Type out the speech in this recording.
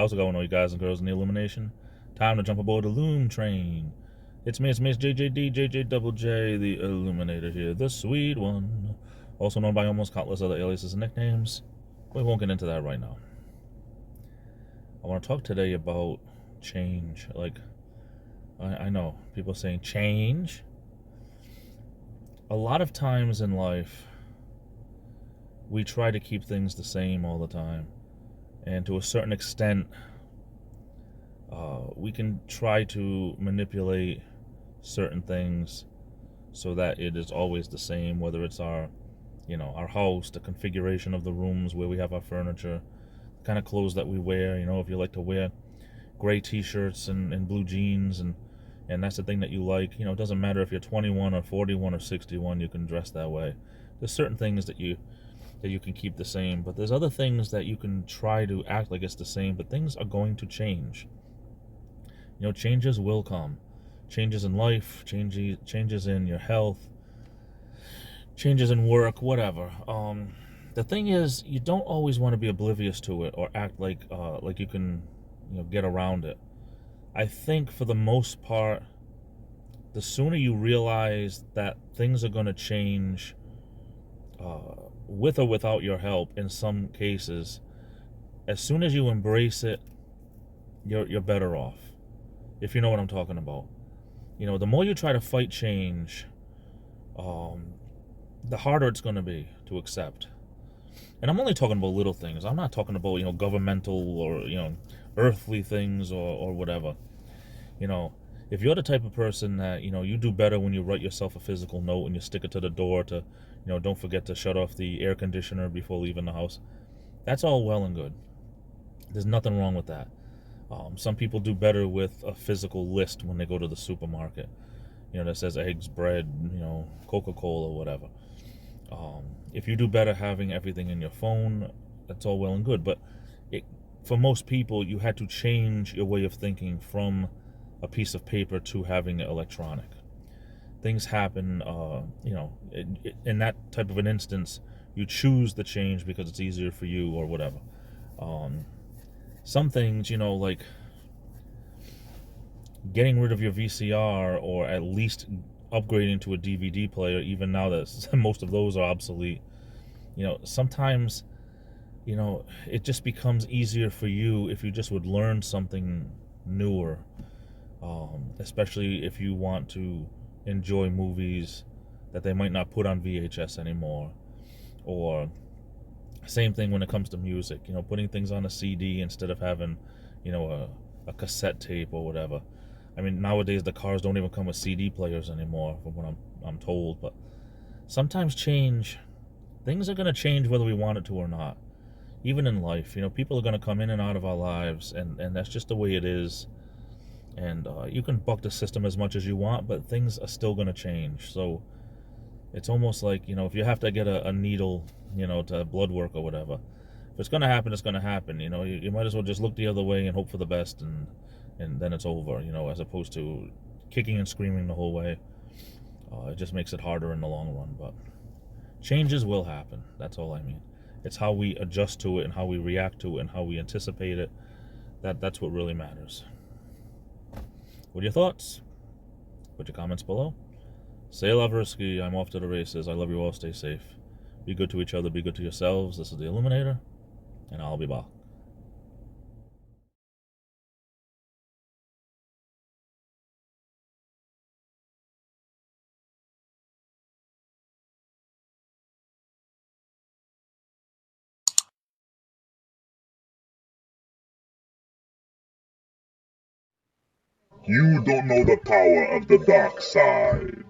How's it going, all you guys and girls in the Illumination? Time to jump aboard the Loom train. It's me, JJD, Double J, the Illuminator here, the sweet one. Also known by almost countless other aliases and nicknames. We won't get into that right now. I want to talk today about change. Like, I know, people saying change. A lot of times in life, we try to keep things the same all the time. And to a certain extent, we can try to manipulate certain things so that it is always the same, whether it's our house, the configuration of the rooms where we have our furniture, the kind of clothes that we wear. If you like to wear gray t-shirts and blue jeans and that's the thing that you like, it doesn't matter if you're 21 or 41 or 61, you can dress that way. There's certain things that you can keep the same, but there's other things that you can try to act like it's the same, but things are going to change. Changes will come. Changes in life, changes in your health, changes in work, whatever. The thing is, you don't always want to be oblivious to it or act like you can get around it. I think for the most part, the sooner you realize that things are going to change, with or without your help in some cases, as soon as you embrace it, you're better off. If you know what I'm talking about. The more you try to fight change, the harder it's going to be to accept. And I'm only talking about little things. I'm not talking about, governmental or, earthly things or whatever. If you're the type of person that, you do better when you write yourself a physical note and you stick it to the door to, don't forget to shut off the air conditioner before leaving the house. That's all well and good. There's nothing wrong with that. Some people do better with a physical list when they go to the supermarket, that says eggs, bread, Coca-Cola, whatever. If you do better having everything in your phone, that's all well and good. But for most people, you had to change your way of thinking from a piece of paper to having it electronic. Things happen, in that type of an instance, you choose the change because it's easier for you or whatever. Some things, like getting rid of your VCR or at least upgrading to a DVD player, even now that most of those are obsolete, sometimes, it just becomes easier for you if you just would learn something newer, especially if you want to enjoy movies that they might not put on VHS anymore, or same thing when it comes to music, putting things on a CD instead of having, a cassette tape or whatever. I mean, nowadays the cars don't even come with CD players anymore, from what I'm told. But sometimes things are going to change whether we want it to or not. Even in life, people are going to come in and out of our lives, and that's just the way it is. And you can buck the system as much as you want, but things are still going to change. So it's almost like, if you have to get a needle, to blood work or whatever, if it's going to happen, it's going to happen. You might as well just look the other way and hope for the best, and then it's over, as opposed to kicking and screaming the whole way. It just makes it harder in the long run. But changes will happen. That's all I mean. It's how we adjust to it and how we react to it and how we anticipate it. That's what really matters. What are your thoughts? Put your comments below. Say la Versky, I'm off to the races. I love you all. Stay safe. Be good to each other. Be good to yourselves. This is the Illuminator, and I'll be back. You don't know the power of the dark side.